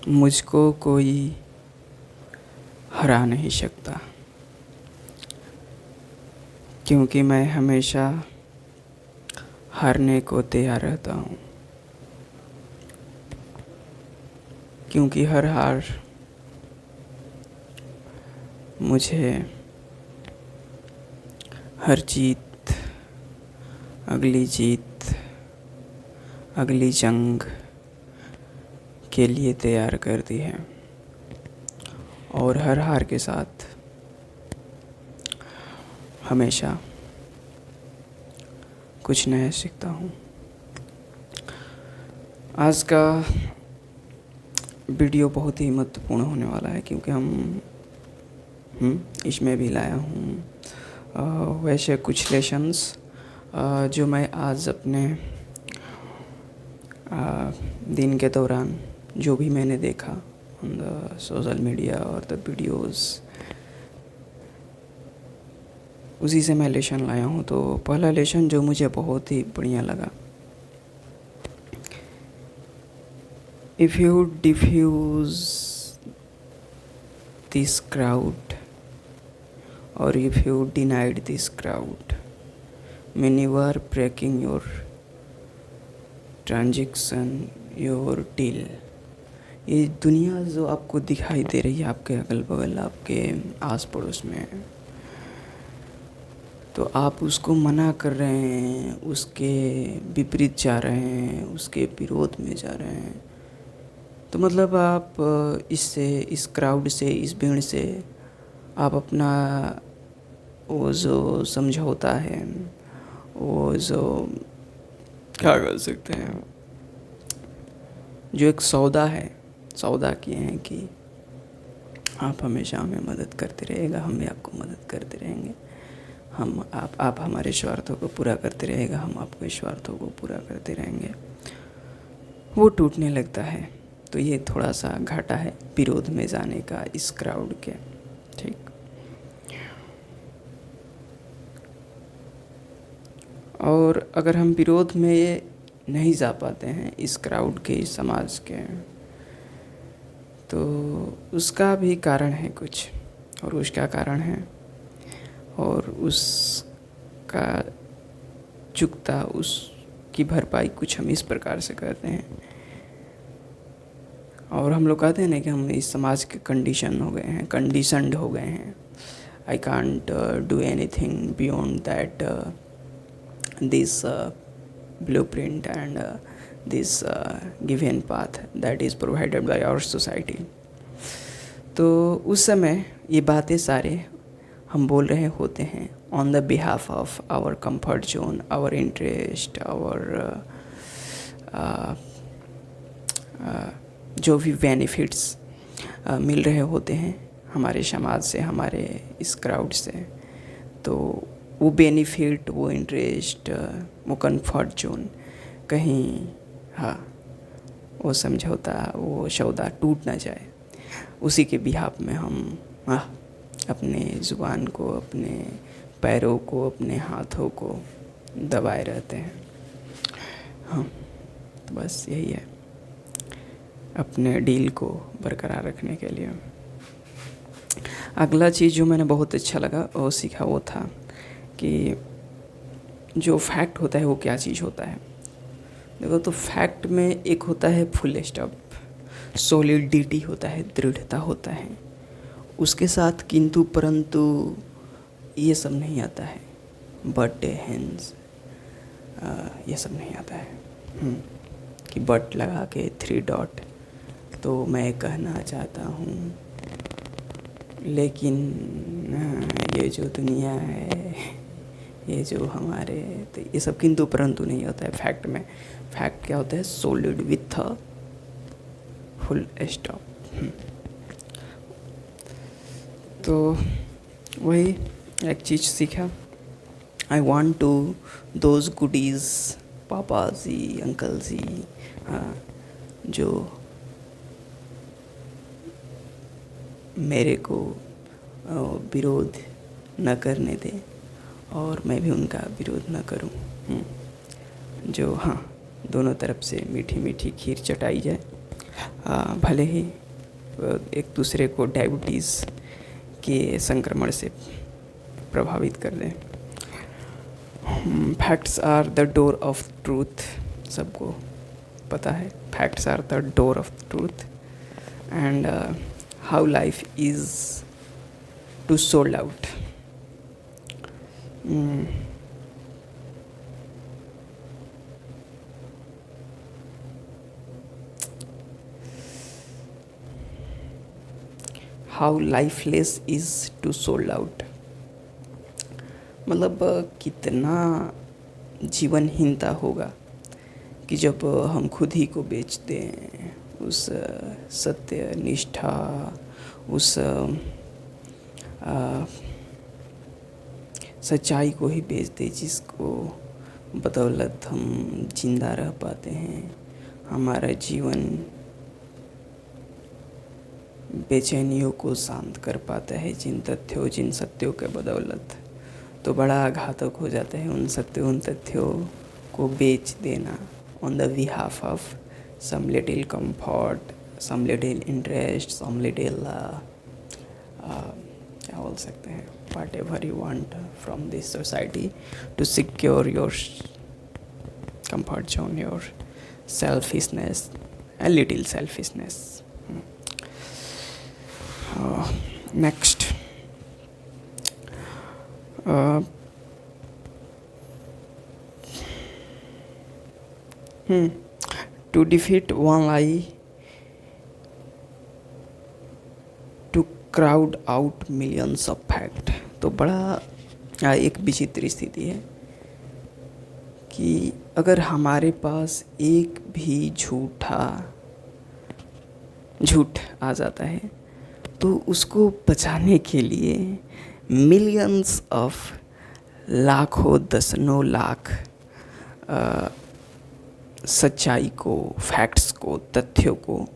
मुझको कोई हरा नहीं सकता, क्योंकि मैं हमेशा हारने को तैयार रहता हूँ। क्योंकि हर हार मुझे हर जीत, अगली जीत, अगली जंग के लिए तैयार करती है। और हर हार के साथ हमेशा कुछ नया सीखता हूँ। आज का वीडियो बहुत ही महत्वपूर्ण होने वाला है, क्योंकि इसमें भी लाया हूँ वैसे कुछ लेसन्स जो मैं आज अपने दिन के दौरान जो भी मैंने देखा ऑन द सोशल मीडिया और द वीडियोस, उसी से मैं लेसन लाया हूँ। तो पहला लेसन जो मुझे बहुत ही बढ़िया लगा, if you diffuse this crowd और if you denied this crowd, mean you are breaking your transaction, your deal. ये दुनिया जो आपको दिखाई दे रही है आपके अगल बगल, आपके आस पड़ोस में, तो आप उसको मना कर रहे हैं, उसके विपरीत जा रहे हैं, उसके विरोध में जा रहे हैं। तो मतलब आप इससे, इस क्राउड से, इस भीड़ से आप अपना वो जो समझौता है, वो जो क्या कर सकते हैं, जो एक सौदा है, सौदा किए हैं कि आप हमेशा हमें मदद करते रहेगा, हम भी आपको मदद करते रहेंगे, आप हमारे स्वार्थों को पूरा करते रहेगा, हम आपके स्वार्थों को पूरा करते रहेंगे। वो टूटने लगता है। तो ये थोड़ा सा घाटा है विरोध में जाने का इस क्राउड के, ठीक। और अगर हम विरोध में नहीं जा पाते हैं इस क्राउड के, इस समाज के, तो उसका भी कारण है कुछ, और उसका कारण है, और उसका चुकता, उसकी भरपाई कुछ हम इस प्रकार से करते हैं। और हम लोग कहते हैं ना कि हम इस समाज के कंडीशनड हो गए हैं। I can't do anything beyond that this blueprint and this given path that is provided by our society। तो उस समय ये बातें सारे हम बोल रहे होते हैं on the behalf of our comfort zone, our interest, our जो भी बेनिफिट्स मिल रहे होते हैं हमारे समाज से, हमारे इस क्राउड से। तो वो बेनिफिट, वो इंटरेस्ट, वो कंफर्ट जोन कहीं, वो समझौता, वो सौदा टूट ना जाए, उसी के बिहाफ में हम अपने ज़ुबान को, अपने पैरों को, अपने हाथों को दबाए रहते हैं। तो बस यही है अपने डील को बरकरार रखने के लिए। अगला चीज़ जो मैंने बहुत अच्छा लगा और सीखा, वो था कि जो फैक्ट होता है वो क्या चीज़ होता है। देखो, तो फैक्ट में एक होता है फुल स्टॉप, सॉलिडिटी होता है, दृढ़ता होता है, उसके साथ किंतु परंतु ये सब नहीं आता है, बट हैंस, ये सब नहीं आता है कि बट लगा के 3 डॉट। तो मैं कहना चाहता हूँ, लेकिन ये जो दुनिया है, ये जो हमारे, तो ये सब किंतु परंतु नहीं होता है फैक्ट में। फैक्ट क्या होता है? Solid with a full stop. तो वही एक चीज़ सीखा। I want to those goodies, पापा जी, अंकल जी, जो मेरे को विरोध न करने दे और मैं भी उनका विरोध न करूं। जो दोनों तरफ से मीठी मीठी खीर चटाई जाए भले ही एक दूसरे को डायबिटीज़ के संक्रमण से प्रभावित कर दें। Facts are the door of truth, सबको पता है facts are the door of truth. And how life is to sold out. How lifeless is to sold out, मतलब कितना जीवनहीनता होगा कि जब हम खुद ही को बेच दें, उस सत्य निष्ठा, उस सच्चाई को ही बेच दें जिसको बदौलत हम जिंदा रह पाते हैं, हमारा जीवन बेचैनियों को शांत कर पाता है जिन सत्यों के बदौलत, तो बड़ा घातक हो जाता है उन तथ्यों को बेच देना on the behalf of some little comfort, some little interest, some little क्या बोल सकते हैं, whatever you want from this society to secure your comfort zone, your selfishness, a little selfishness. Next, to defeat one lie, to crowd out millions of fact। तो बड़ा एक विचित्र स्थिति है कि अगर हमारे पास एक भी झूठ आ जाता है तो उसको बचाने के लिए मिलियंस ऑफ, लाखों दसनों लाख सच्चाई को, फैक्ट्स को, तथ्यों को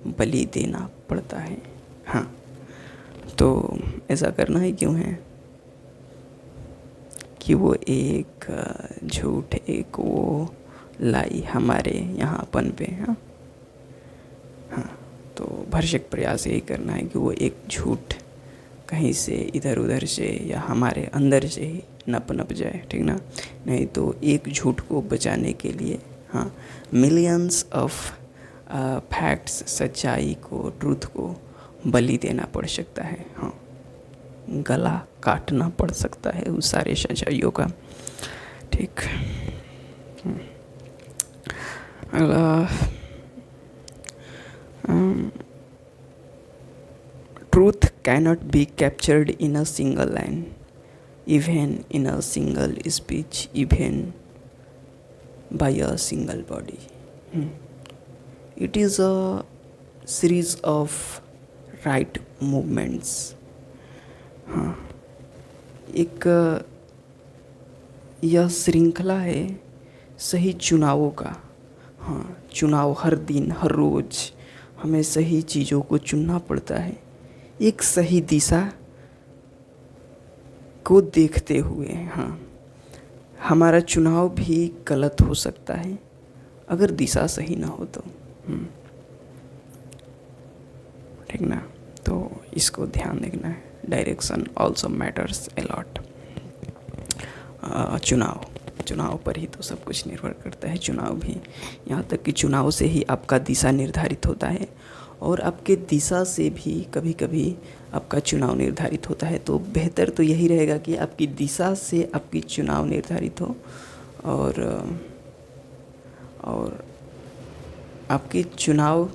बलि देना पड़ता है। हाँ, तो ऐसा करना ही क्यों है कि वो एक झूठ, एक वो लाई हमारे यहाँपन पे। हाँ, तो भरसक प्रयास यही करना है कि वो एक झूठ कहीं से इधर उधर से या हमारे अंदर से ही न पनप जाए, ठीक ना। नहीं तो एक झूठ को बचाने के लिए हाँ मिलियंस ऑफ फैक्ट्स, सच्चाई को, ट्रूथ को बलि देना पड़ सकता है। हाँ, गला काटना पड़ सकता है उस सारे सच्चाइयों का, ठीक। Truth cannot be captured in a single line, even in a single speech, even by a single body. It is a series of right movements. हाँ, एक यह श्रृंखला है सही चुनावों का। हाँ, चुनाव हर दिन, हर रोज़ हमें सही चीज़ों को चुनना पड़ता है, एक सही दिशा को देखते हुए। हाँ, हमारा चुनाव भी गलत हो सकता है अगर दिशा सही ना हो तो, ठीक ना। तो इसको ध्यान देखना है। Direction also matters a lot. चुनाव पर ही तो सब कुछ निर्भर करता है। चुनाव भी, यहाँ तक कि चुनाव से ही आपका दिशा निर्धारित होता है और आपके दिशा से भी कभी कभी आपका चुनाव निर्धारित होता है। तो बेहतर तो यही रहेगा कि आपकी दिशा से आपकी चुनाव निर्धारित हो और आपकी चुनाव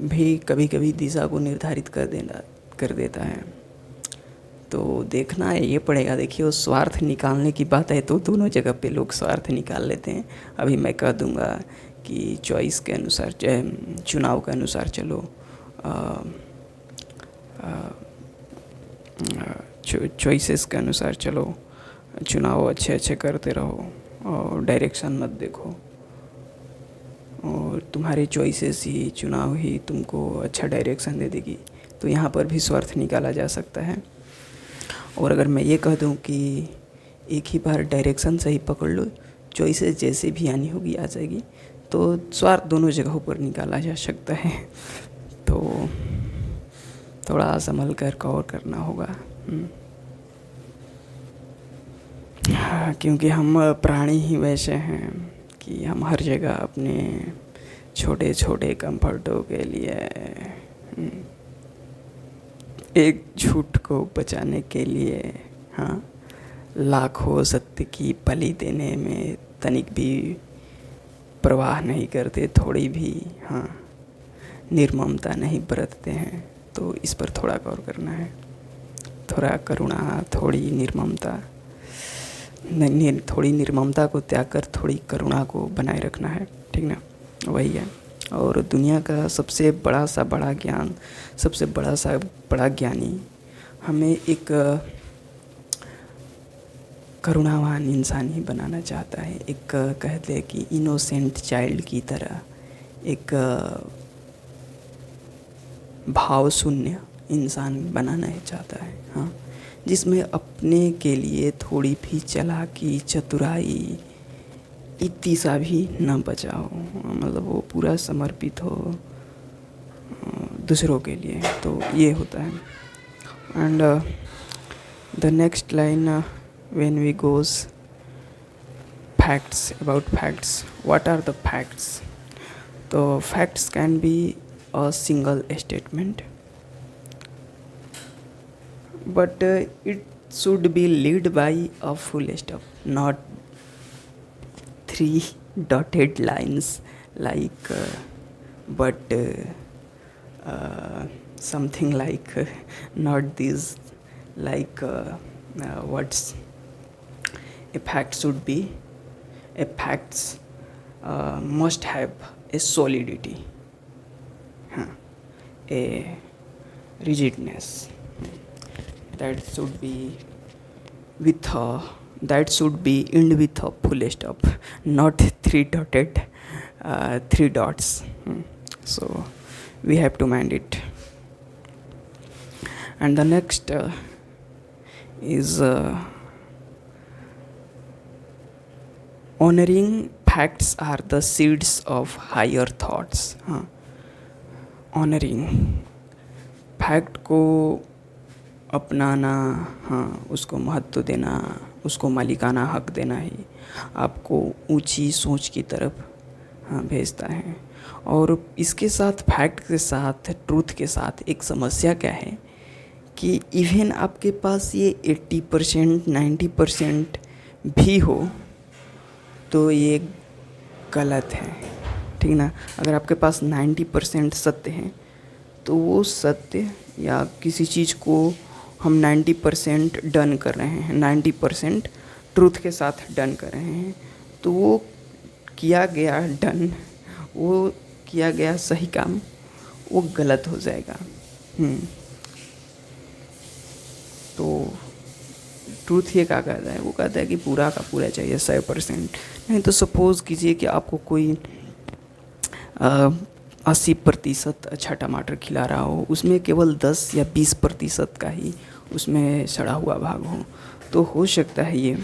भी कभी कभी दिशा को निर्धारित कर देता है। तो देखना है, ये पड़ेगा। देखिए, वो स्वार्थ निकालने की बात है तो दोनों जगह पे लोग स्वार्थ निकाल लेते हैं। अभी मैं कह दूंगा कि चॉइस के अनुसार, चुनाव के अनुसार चलो, चॉइसेस के अनुसार चलो, चुनाव अच्छे अच्छे करते रहो और डायरेक्शन मत देखो, और तुम्हारे चॉइसेस ही, चुनाव ही तुमको अच्छा डायरेक्शन दे देगी। तो यहाँ पर भी स्वार्थ निकाला जा सकता है। और अगर मैं ये कह दूँ कि एक ही बार डायरेक्शन सही पकड़ लो, चॉइसेस जैसे भी आनी होगी आ जाएगी, तो स्वार्थ दोनों जगहों पर निकाला जा सकता है। तो थोड़ा संभल कर गौर करना होगा। हाँ, क्योंकि हम प्राणी ही वैसे हैं कि हम हर जगह अपने छोटे छोटे कंफर्टों के लिए एक झूठ को बचाने के लिए, हाँ, लाखों सत्य की बलि देने में तनिक भी परवाह नहीं करते, थोड़ी भी, हाँ, निर्ममता नहीं बरतते हैं। तो इस पर थोड़ा गौर करना है। थोड़ा करुणा, थोड़ी निर्ममता, थोड़ी निर्ममता को त्याग कर थोड़ी करुणा को बनाए रखना है, ठीक ना, वही है। और दुनिया का सबसे बड़ा सा बड़ा ज्ञान, सबसे बड़ा सा बड़ा ज्ञानी हमें एक करुणावान इंसान ही बनाना चाहता है। एक कहते हैं कि इनोसेंट चाइल्ड की तरह एक भाव शून्य इंसान बनाना ही चाहता है, हाँ, जिसमें अपने के लिए थोड़ी भी चालाकी, चतुराई, इतनी सा भी न बचा हो, मतलब वो पूरा समर्पित हो दूसरों के लिए। तो ये होता है। And the next line, when we goes facts, about facts, what are the facts? तो facts can be a single statement, but it should be led by a full stop, not 3 dotted lines like but something like not these, like what's a fact should be, a facts must have a solidity, a rigidness, that should be with a, that should be end with a full stop, not 3 dotted 3 dots. So we have to mind it. And the next is honoring facts are the seeds of higher thoughts. honoring fact को अपनाना, हाँ, उसको महत्व देना, उसको मालिकाना हक देना ही आपको ऊंची सोच की तरफ, हाँ, भेजता है। और इसके साथ, फैक्ट के साथ, ट्रूथ के साथ एक समस्या क्या है कि इवन आपके पास ये 80% 90% भी हो तो ये गलत है, ठीक ना। अगर आपके पास 90% सत्य है तो वो सत्य या किसी चीज़ को हम 90% डन कर रहे हैं, 90% ट्रूथ के साथ डन कर रहे हैं, तो वो किया गया डन, वो किया गया सही काम, वो गलत हो जाएगा। तो ट्रूथ ये क्या कहता है? वो कहता है कि पूरा का पूरा चाहिए 100%। नहीं तो सपोज़ कीजिए कि आपको कोई 80% अच्छा टमाटर खिला रहा हो, उसमें केवल 10 या 20% का ही उसमें सड़ा हुआ भाग हो, तो हो सकता है ये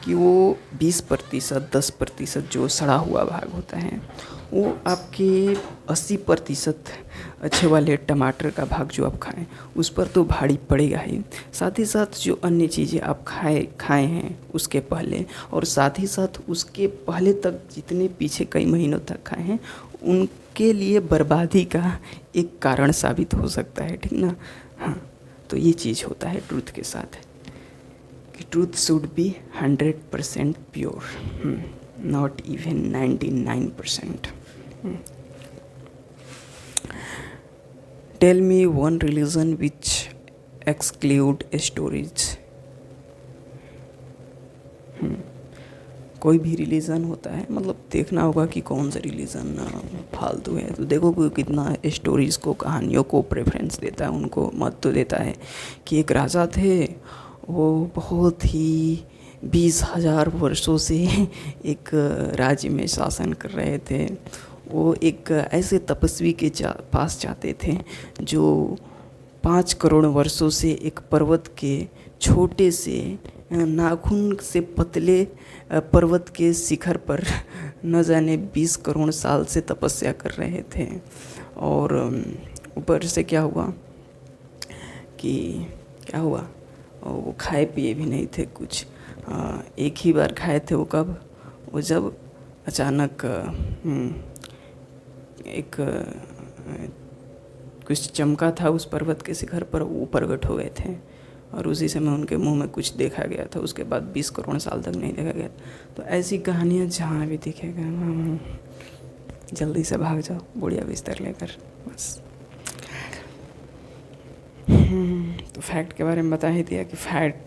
कि वो 20%, 10% जो सड़ा हुआ भाग होता है वो आपके 80% अच्छे वाले टमाटर का भाग जो आप खाएं उस पर तो भारी पड़ेगा ही। साथ ही साथ जो अन्य चीज़ें आप खाए हैं उसके पहले, और साथ ही साथ उसके पहले तक जितने पीछे कई महीनों तक खाए हैं, उनके लिए बर्बादी का एक कारण साबित हो सकता है, ठीक ना। हाँ, तो ये चीज़ होता है ट्रूथ के साथ कि truth should be 100% pure, not even 99%। Tell me one religion which exclude stories. कोई भी रिलीजन होता है, मतलब देखना होगा कि कौन सा रिलीजन फालतू है, तो देखो कोई कितना स्टोरीज़ को, कहानियों को प्रेफरेंस देता है, उनको महत्व देता है। कि एक राजा थे, वो बहुत ही 20,000 वर्षों से एक राज्य में शासन कर रहे थे। वो एक ऐसे तपस्वी के पास जाते थे जो 5 करोड़ वर्षों से एक पर्वत के छोटे से नाखून से पतले पर्वत के शिखर पर न जाने 20 करोड़ साल से तपस्या कर रहे थे। और ऊपर से क्या हुआ और वो खाए पिए भी नहीं थे कुछ। एक ही बार खाए थे, वो कब? वो जब अचानक एक कुछ चमका था उस पर्वत के शिखर पर, वो प्रकट हो गए थे और उसी समय उनके मुंह में कुछ देखा गया था। उसके बाद 20 करोड़ साल तक नहीं देखा गया। तो ऐसी कहानियाँ जहाँ भी दिखेगा जल्दी से भाग जाओ बढ़िया बिस्तर लेकर, बस। तो फैक्ट के बारे में बता ही दिया कि fat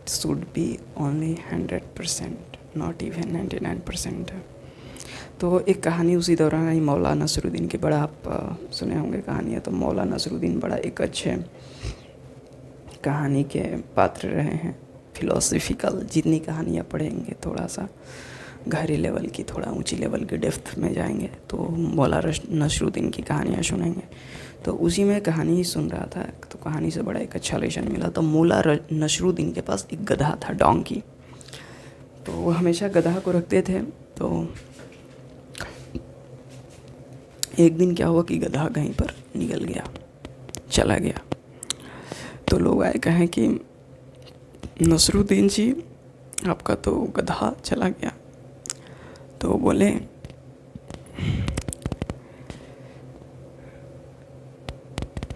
should be only 100%, not even 99%। तो एक कहानी उसी दौरान आई मौला नसरुद्दीन की, बड़ा आप सुने होंगे कहानी है। तो मौला नसरुद्दीन बड़ा एक अच्छे कहानी के पात्र रहे हैं, फिलोसफिकल। जितनी कहानियाँ पढ़ेंगे थोड़ा सा गहरी लेवल की, थोड़ा ऊंची लेवल की डेप्थ में जाएंगे तो मौला नसरुद्दीन की कहानियाँ सुनेंगे। तो उसी में कहानी ही सुन रहा था, तो कहानी से बड़ा एक अच्छा लेसन मिला। तो मौला नसरुद्दीन के पास एक गधा था, डोंकी। तो वो हमेशा गधा को रखते थे। तो एक दिन क्या हुआ कि गधा कहीं पर निकल गया, चला गया। तो लोग आए, कहें कि नसरुद्दीन जी आपका तो गधा चला गया। तो बोले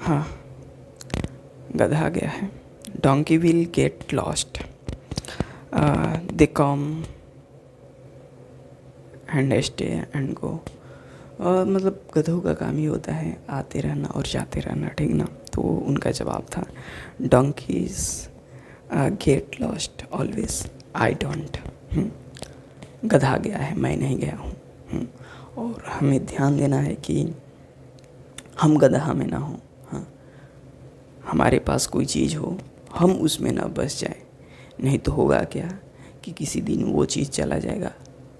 हाँ, गधा गया है, donkey will get lost, they come and stay and go. मतलब गधों का काम ही होता है आते रहना और जाते रहना, ठीक ना। तो उनका जवाब था donkey's get lost always, I don't. गधा गया है, मैं नहीं गया हूँ। और हमें ध्यान देना है कि हम गधा में ना हो। हाँ, हमारे पास कोई चीज़ हो, हम उसमें ना बस जाए, नहीं तो होगा क्या कि किसी दिन वो चीज़ चला जाएगा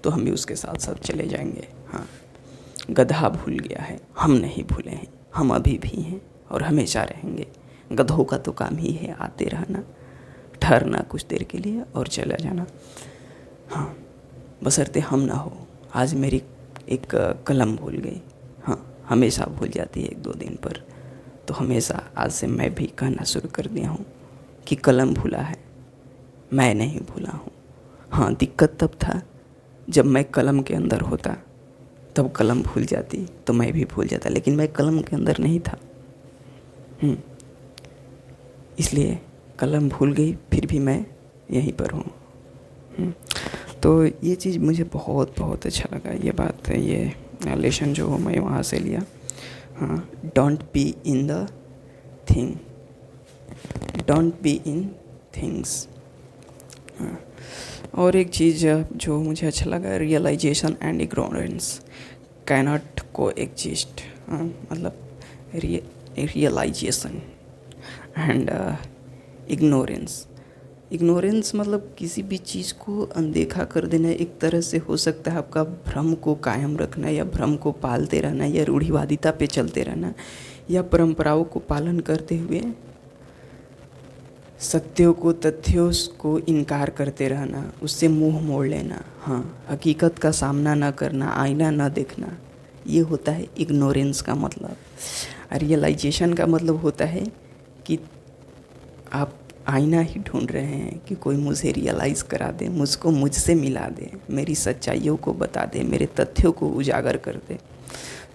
तो हम भी उसके साथ साथ चले जाएंगे। हाँ, गधा भूल गया है, हम नहीं भूले हैं, हम अभी भी हैं और हमेशा रहेंगे। गधों का तो काम ही है आते रहना, ठहरना कुछ देर के लिए और चला जाना। हाँ, बशर्ते हम ना हो। आज मेरी एक कलम भूल गई, हाँ, हमेशा भूल जाती है 1-2 दिन पर। तो हमेशा आज से मैं भी कहना शुरू कर दिया हूँ कि कलम भूला है, मैं नहीं भूला हूँ। हाँ, दिक्कत तब था जब मैं कलम के अंदर होता, तब कलम भूल जाती तो मैं भी भूल जाता, लेकिन मैं कलम के अंदर नहीं था। इसलिए कलम भूल गई, फिर भी मैं यहीं पर हूँ। तो ये चीज़ मुझे बहुत बहुत अच्छा लगा, ये बात है, ये लेसन जो मैं वहाँ से लिया। हाँ, don't be in the thing, don't be in things. हाँ, और एक चीज़ जो मुझे अच्छा लगा, रियलाइजेशन एंड इग्नोरेंस कैनॉट को एग्जिस्ट। मतलब रियलाइजेशन एंड इग्नोरेंस मतलब किसी भी चीज़ को अनदेखा कर देना। एक तरह से हो सकता है आपका भ्रम को कायम रखना, या भ्रम को पालते रहना, या रूढ़िवादिता पे चलते रहना, या परंपराओं को पालन करते हुए सत्यों को, तथ्यों को इनकार करते रहना, उससे मुंह मोड़ लेना। हाँ, हकीकत का सामना न करना, आईना न देखना, ये होता है इग्नोरेंस का मतलब। रियलाइजेशन का मतलब होता है कि आप आईना ही ढूंढ रहे हैं कि कोई मुझे रियलाइज़ करा दे, मुझको मुझसे मिला दे, मेरी सच्चाइयों को बता दे, मेरे तथ्यों को उजागर कर दे।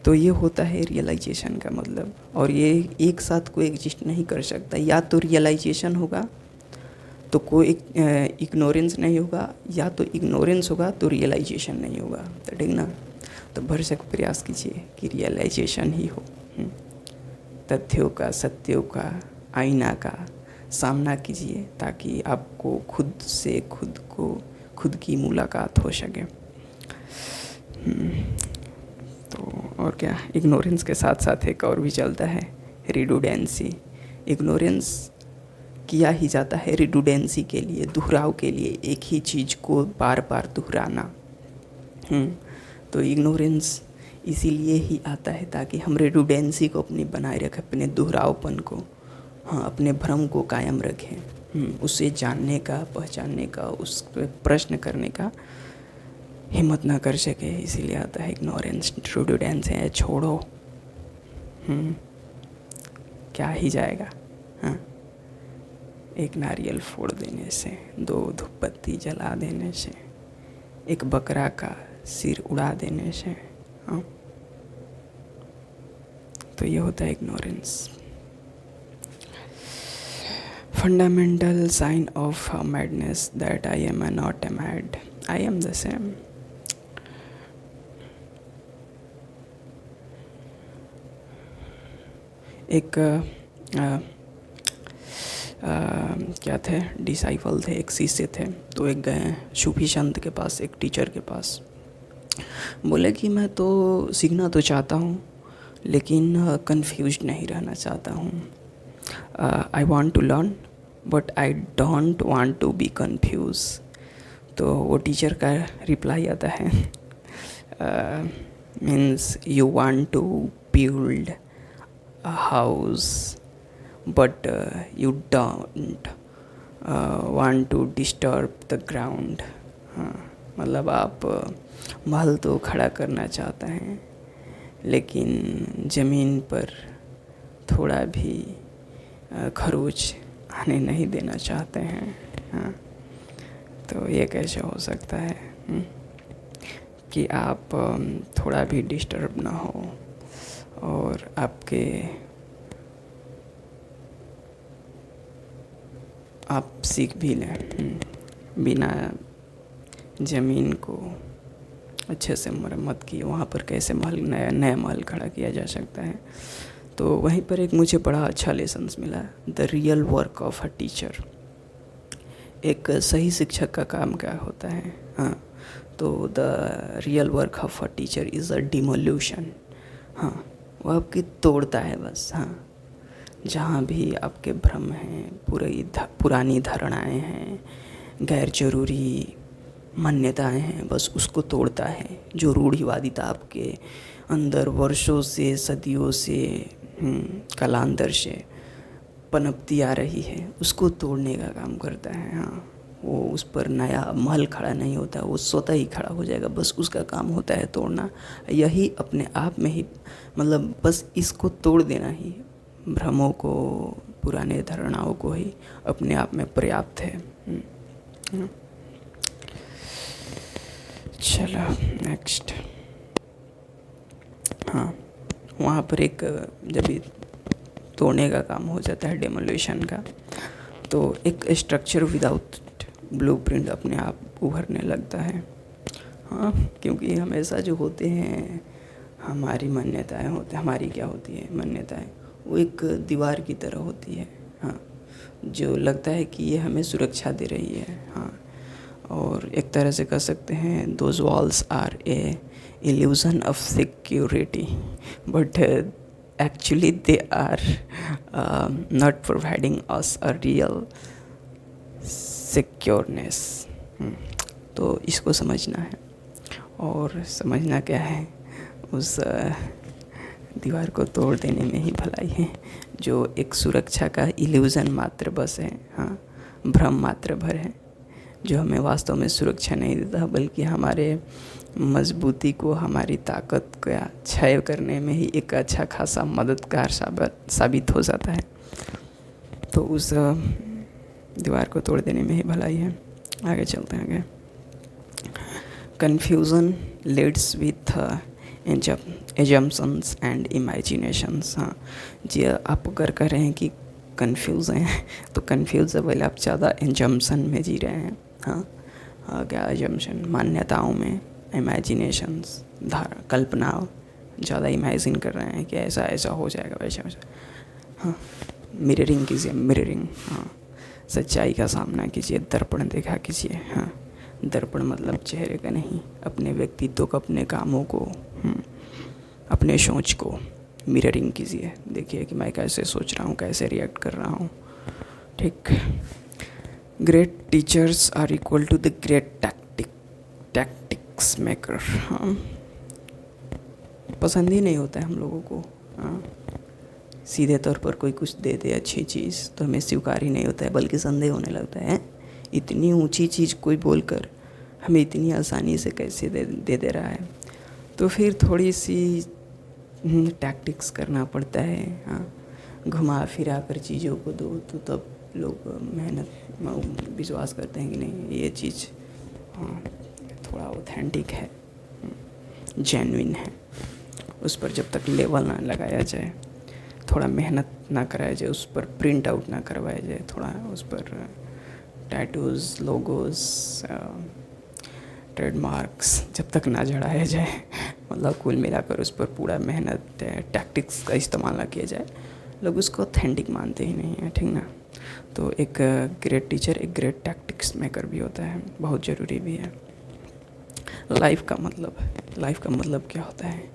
तो ये होता है रियलाइजेशन का मतलब। और ये एक साथ कोई एग्जिस्ट नहीं कर सकता। या तो रियलाइजेशन होगा तो कोई इग्नोरेंस नहीं होगा, या तो इग्नोरेंस होगा तो रियलाइजेशन नहीं होगा। तो ठीक ना। तो भरसक प्रयास कीजिए कि रियलाइजेशन ही हो। तथ्यों का, सत्यों का, आईना का सामना कीजिए ताकि आपको खुद से खुद की मुलाकात हो सके। तो और क्या, इग्नोरेंस के साथ साथ एक और भी चलता है, रिडुडेंसी। इग्नोरेंस किया ही जाता है रिडुडेंसी के लिए, दोहराव के लिए, एक ही चीज़ को बार बार दोहराना। तो इग्नोरेंस इसीलिए ही आता है ताकि हम रिडुडेंसी को अपनी बनाए रखें, अपने दोहरावपन को, हाँ, अपने भ्रम को कायम रखें, उसे जानने का, पहचानने का, उस पर प्रश्न करने का हिम्मत ना कर सके, इसीलिए आता है इग्नोरेंस, ट्रूडुडेंस है, छोड़ो, क्या ही जाएगा। हाँ, एक नारियल फोड़ देने से, 2 धूपबत्ती जला देने से, एक बकरा का सिर उड़ा देने से, हाँ, तो ये होता है ignorance. Fundamental sign of madness that I am not a mad, I am the same. एक क्या थे, डिसाइपल थे, एक शिष्य थे, तो एक गए सूफी संत के पास, एक टीचर के पास। बोले कि मैं तो सीखना तो चाहता हूँ, लेकिन कंफ्यूज नहीं रहना चाहता हूँ। I want to learn but I don't want to be confuse. तो वो टीचर का रिप्लाई आता है, means you want to build a house but you don't want to disturb the ground। हाँ, मतलब आप महल तो खड़ा करना चाहते हैं, लेकिन ज़मीन पर थोड़ा भी खरोच आने नहीं देना चाहते हैं। हाँ, तो ये कैसे हो सकता है कि आप थोड़ा भी डिस्टर्ब ना हो और आप सीख भी लें, बिना ज़मीन को अच्छे से मरम्मत किए वहाँ पर कैसे नया महल खड़ा किया जा सकता है। तो वहीं पर एक मुझे बड़ा अच्छा लेसन्स मिला, the real work of a teacher. एक सही शिक्षक का काम क्या होता है? हाँ, तो the real work of a teacher is a demolition. हाँ, वो आपकी तोड़ता है बस। हाँ, जहाँ भी आपके भ्रम हैं, पुरानी धारणाएं हैं, गैर जरूरी मान्यताएं हैं, बस उसको तोड़ता है। जो रूढ़िवादिता आपके अंदर वर्षों से, सदियों से, कालांतर से पनपती आ रही है, उसको तोड़ने का काम करता है। हाँ, वो उस पर नया महल खड़ा नहीं होता, वो स्वतः ही खड़ा हो जाएगा, बस उसका काम होता है तोड़ना। यही अपने आप में ही, मतलब बस इसको तोड़ देना ही, भ्रमों को, पुराने धारणाओं को ही अपने आप में पर्याप्त है। चलो नेक्स्ट। हाँ, वहाँ पर एक जब तोड़ने का काम हो जाता है, डेमोलिशन का, तो एक स्ट्रक्चर विदाउट ब्लूप्रिंट अपने आप उभरने लगता है। हाँ, क्योंकि हमेशा जो होते हैं हमारी मान्यताएं होती, हमारी क्या होती है मान्यताएं, वो एक दीवार की तरह होती है। हाँ, जो लगता है कि ये हमें सुरक्षा दे रही है। हाँ, और एक तरह से कह सकते हैं those walls are a illusion of security, but actually they are not providing us a real secureness. तो इसको समझना है, और समझना क्या है, उस दीवार को तोड़ देने में ही भलाई है, जो एक सुरक्षा का इल्यूज़न मात्र बस है। हाँ, भ्रम मात्र भर है, जो हमें वास्तव में सुरक्षा नहीं देता, बल्कि हमारे मजबूती को, हमारी ताकत का क्षय करने में ही एक अच्छा खासा मददगार साबित हो जाता है। तो उस दीवार को तोड़ देने में ही भलाई है। आगे चलते हैं। आगे, confusion leads with assumptions and imaginations. हाँ जी, आप अगर कह रहे हैं कि कन्फ्यूज़ हैं, तो कन्फ्यूज़ है पहले आप ज़्यादा एजम्पशन में जी रहे हैं। हाँ, क्या एजम्पशन? मान्यताओं में, इमेजिनेशंस, कल्पना, ज़्यादा इमेजिन कर रहे हैं कि ऐसा ऐसा हो जाएगा, वैसा वैसा। हाँ, मिररिंग कीजिए, मिररिंग। हाँ, सच्चाई का सामना कीजिए, दर्पण देखा कीजिए। हाँ, दर्पण मतलब चेहरे का नहीं, अपने व्यक्तित्व को, अपने कामों को, अपने सोच को मिररिंग कीजिए। देखिए कि मैं कैसे सोच रहा हूँ, कैसे रिएक्ट कर रहा हूँ। ठीक। Great teachers are equal to the great tactics maker. हाँ, पसंद ही नहीं होता है हम लोगों को। हाँ, सीधे तौर पर कोई कुछ दे दे अच्छी चीज़ तो हमें स्वीकार ही नहीं होता है, बल्कि संदेह होने लगता है। इतनी ऊंची चीज़ कोई बोलकर हमें इतनी आसानी से कैसे दे रहा है। तो फिर थोड़ी सी टैक्टिक्स करना पड़ता है। हाँ, घुमा फिरा कर चीज़ों को दो तो तब लोग मेहनत विश्वास करते हैं कि नहीं ये चीज़ हाँ थोड़ा ऑथेंटिक है, जेन्युइन है। उस पर जब तक लेबल ना लगाया जाए, थोड़ा मेहनत ना कराया जाए, उस पर प्रिंट आउट ना करवाया जाए, थोड़ा उस पर टैटूज़, लोगोज़, ट्रेडमार्क्स जब तक ना जड़ाया जाए, मतलब कुल मिलाकर उस पर पूरा मेहनत टैक्टिक्स का इस्तेमाल ना किया जाए, लोग उसको ऑथेंटिक मानते ही नहीं हैं, ठीक ना। तो एक ग्रेट टीचर एक ग्रेट टैक्टिक्स मेकर भी होता है, बहुत ज़रूरी भी है। लाइफ का मतलब क्या होता है?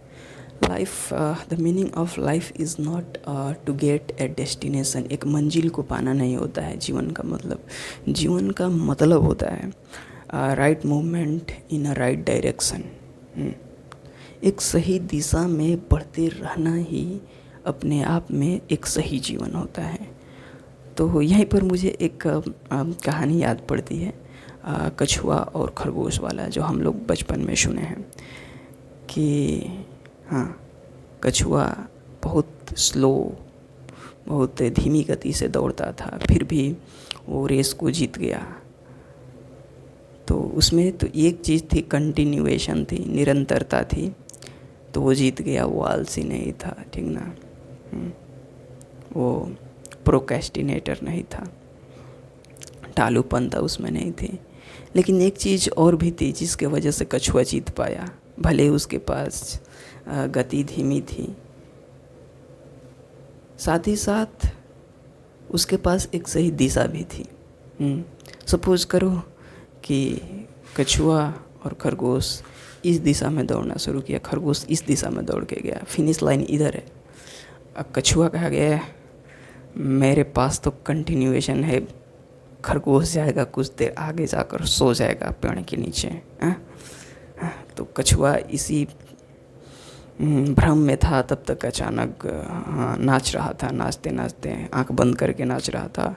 Life, the meaning of life is not to get a destination. एक मंजिल को पाना नहीं होता है जीवन का मतलब। जीवन का मतलब होता है right movement in a right direction. एक सही दिशा में बढ़ते रहना ही अपने आप में एक सही जीवन होता है। तो यहीं पर मुझे एक कहानी याद पड़ती है, कछुआ और खरगोश वाला, जो हम लोग बचपन में सुने हैं कि हाँ, कछुआ बहुत स्लो, बहुत धीमी गति से दौड़ता था, फिर भी वो रेस को जीत गया। तो उसमें तो एक चीज़ थी, कंटिन्यूएशन थी, निरंतरता थी, तो वो जीत गया। वो आलसी नहीं था, ठीक ना। वो प्रोक्रेस्टिनेटर नहीं था, टालूपन था उसमें नहीं थी। लेकिन एक चीज़ और भी थी जिसके वजह से कछुआ जीत पाया। भले उसके पास गति धीमी थी, साथ ही साथ उसके पास एक सही दिशा भी थी। सपोज करो कि कछुआ और खरगोश इस दिशा में दौड़ना शुरू किया, खरगोश इस दिशा में दौड़ के गया, फिनिश लाइन इधर है। अब कछुआ कहा गया मेरे पास तो कंटिन्यूएशन है, खरगोश जाएगा कुछ देर आगे जाकर सो जाएगा पेड़ के नीचे। तो कछुआ इसी भ्रम में था तब तक अचानक नाच रहा था, नाचते नाचते आंख बंद करके नाच रहा था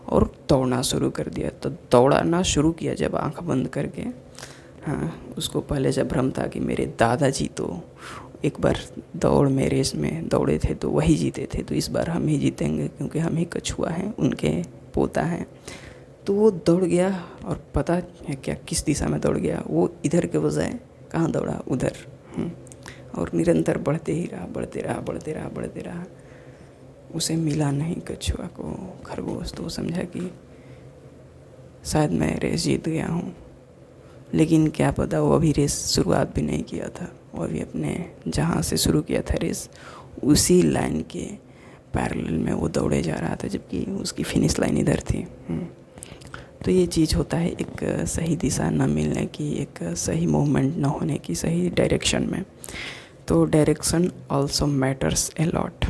और दौड़ना शुरू कर दिया। तो दौड़ना शुरू किया जब आंख बंद करके, उसको पहले से भ्रम था कि मेरे दादाजी तो एक बार दौड़ में रेस में दौड़े थे तो वही जीते थे, तो इस बार हम ही जीतेंगे क्योंकि हम ही कछुआ हैं, उनके पोता हैं। तो वो दौड़ गया और पता है क्या किस दिशा में दौड़ गया? वो इधर के बजाय कहाँ दौड़ा? उधर। और निरंतर बढ़ते ही रहा, बढ़ते रहा, बढ़ते रहा, बढ़ते रहा। उसे मिला नहीं कछुआ को खरगोश, तो समझा कि शायद मैं रेस जीत गया हूँ। लेकिन क्या पता वो अभी रेस शुरुआत भी नहीं किया था, वो अभी अपने जहाँ से शुरू किया था रेस उसी लाइन के पैरेलल में वो दौड़े जा रहा था, जबकि उसकी फिनिश लाइन इधर थी। तो ये चीज़ होता है एक सही दिशा न मिलने की, एक सही मूवमेंट न होने की सही डायरेक्शन में। तो direction also matters a lot.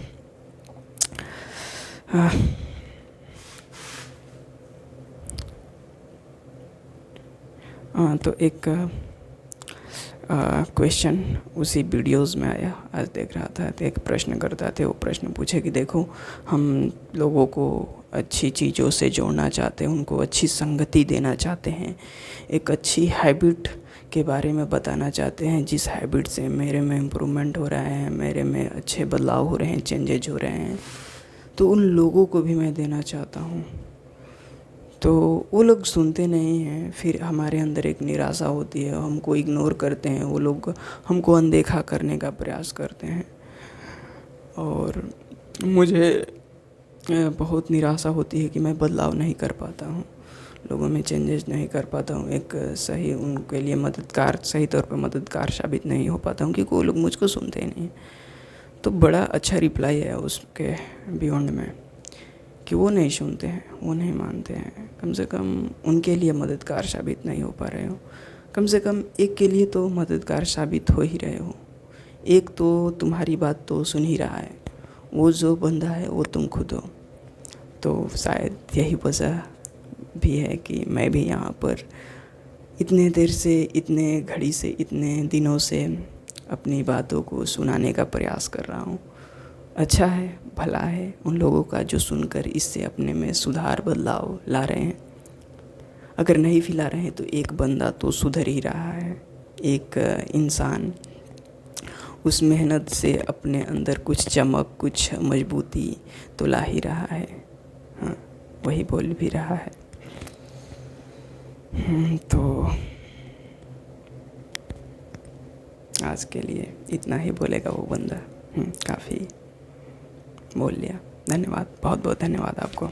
तो एक क्वेश्चन उसी वीडियोस में आया, आज देख रहा था, तो एक प्रश्न करता थे। वो प्रश्न पूछे कि देखो हम लोगों को अच्छी चीज़ों से जोड़ना चाहते हैं, उनको अच्छी संगति देना चाहते हैं, एक अच्छी हैबिट के बारे में बताना चाहते हैं जिस हैबिट से मेरे में इम्प्रूवमेंट हो रहा है, मेरे में अच्छे बदलाव हो रहे हैं, चेंजेज हो रहे हैं, तो उन लोगों को भी मैं देना चाहता हूँ। तो वो लोग सुनते नहीं हैं, फिर हमारे अंदर एक निराशा होती है, हमको इग्नोर करते हैं, वो लोग हमको अनदेखा करने का प्रयास करते हैं और मुझे बहुत निराशा होती है कि मैं बदलाव नहीं कर पाता हूँ, लोगों में चेंजेस नहीं कर पाता हूँ, एक सही उनके लिए मददगार, सही तौर पर मददगार साबित नहीं हो पाता हूँ क्योंकि वो लोग मुझको सुनते ही नहीं। तो बड़ा अच्छा रिप्लाई है उसके बियॉन्ड में कि वो नहीं सुनते हैं, वो नहीं मानते हैं, कम से कम उनके लिए मददगार साबित नहीं हो पा रहे हो, कम से कम एक के लिए तो मददगार साबित हो ही रहे हो, एक तो तुम्हारी बात तो सुन ही रहा है, वो जो बंदा है वो तुम खुद हो। तो शायद यही वजह भी है कि मैं भी यहाँ पर इतने देर से, इतने घड़ी से, इतने दिनों से अपनी बातों को सुनाने का प्रयास कर रहा हूँ। अच्छा है, भला है उन लोगों का जो सुनकर इससे अपने में सुधार, बदलाव ला रहे हैं। अगर नहीं फैला रहे हैं तो एक बंदा तो सुधर ही रहा है, एक इंसान उस मेहनत से अपने अंदर कुछ चमक, कुछ मजबूती तो ला ही रहा है। हाँ, वही बोल भी रहा है। तो आज के लिए इतना ही बोलेगा वो बंदा। काफ़ी बोल लिया। धन्यवाद, बहुत बहुत धन्यवाद आपको।